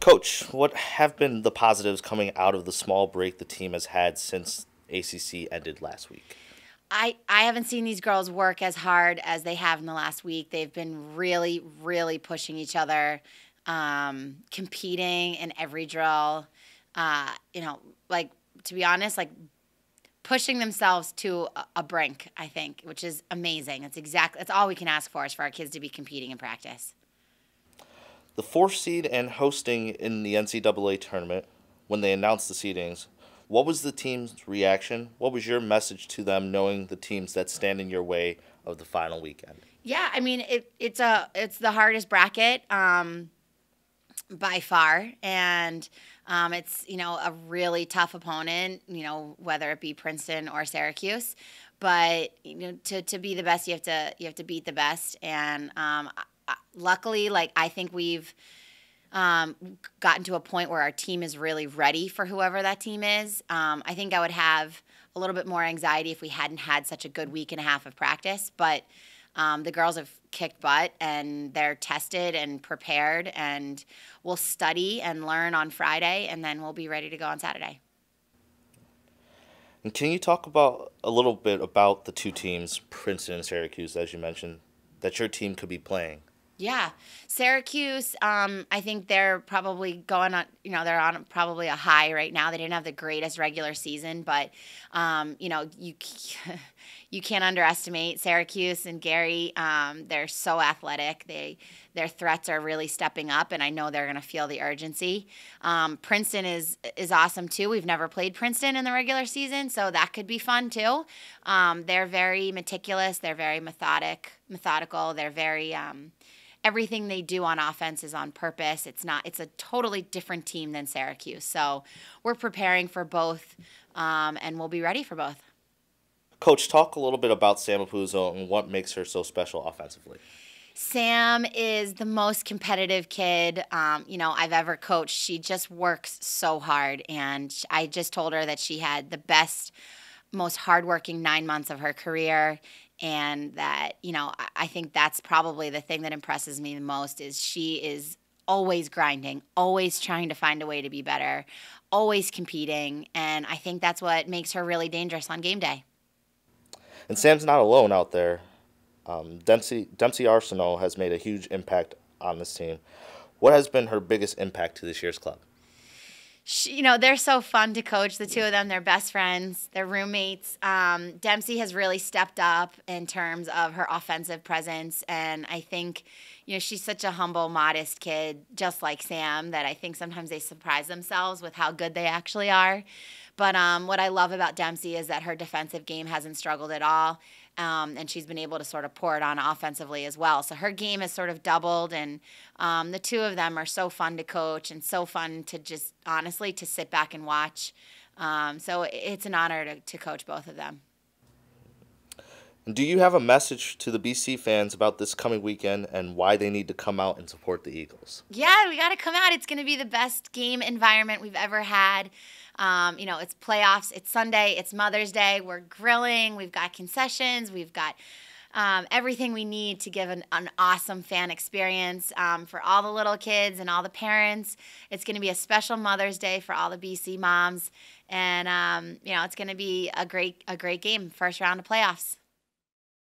Coach, what have been the positives coming out of the small break the team has had since ACC ended last week? I haven't seen these girls work as hard as they have in the last week. They've been really, really pushing each other, competing in every drill. Like, to be honest, like pushing themselves to a brink, I think, which is amazing. That's all we can ask for is for our kids to be competing in practice. The fourth seed and hosting in the NCAA tournament, when they announced the seedings, what was the team's reaction? What was your message to them knowing the teams that stand in your way of the final weekend? Yeah, I mean it's the hardest bracket by far, and it's a really tough opponent. Whether it be Princeton or Syracuse, but to be the best, you have to beat the best, and luckily, like I think we've gotten to a point where our team is really ready for whoever that team is. I think I would have a little bit more anxiety if we hadn't had such a good week and a half of practice, but the girls have kicked butt and they're tested and prepared, and we'll study and learn on Friday, and then we'll be ready to go on Saturday. And can you talk about a little bit about the two teams, Princeton and Syracuse, as you mentioned, that your team could be playing? Yeah, Syracuse. I think they're probably going on. They're on probably a high right now. They didn't have the greatest regular season, but you you can't underestimate Syracuse and Gary. They're so athletic. Their threats are really stepping up, and I know they're going to feel the urgency. Princeton is awesome too. We've never played Princeton in the regular season, so that could be fun too. They're very meticulous. They're very methodical. They're very everything they do on offense is on purpose. It's a totally different team than Syracuse. So we're preparing for both, and we'll be ready for both. Coach, talk a little bit about Sam Apuzzo and what makes her so special offensively. Sam is the most competitive kid, I've ever coached. She just works so hard, and I just told her that she had the best, most hardworking 9 months of her career. And that, I think that's probably the thing that impresses me the most is she is always grinding, always trying to find a way to be better, always competing. And I think that's what makes her really dangerous on game day. And Sam's not alone out there. Dempsey Arsenal has made a huge impact on this team. What has been her biggest impact to this year's club? They're so fun to coach, the two of them. They're best friends. They're roommates. Dempsey has really stepped up in terms of her offensive presence, and I think, she's such a humble, modest kid, just like Sam, that I think sometimes they surprise themselves with how good they actually are. But what I love about Dempsey is that her defensive game hasn't struggled at all. And she's been able to sort of pour it on offensively as well. So her game has sort of doubled, and the two of them are so fun to coach and so fun to just, honestly, to sit back and watch. So it's an honor to coach both of them. And do you have a message to the BC fans about this coming weekend and why they need to come out and support the Eagles? Yeah, we got to come out. It's going to be the best game environment we've ever had. It's playoffs. It's Sunday. It's Mother's Day. We're grilling. We've got concessions. We've got everything we need to give an awesome fan experience for all the little kids and all the parents. It's going to be a special Mother's Day for all the BC moms. And, it's going to be a great game, first round of playoffs.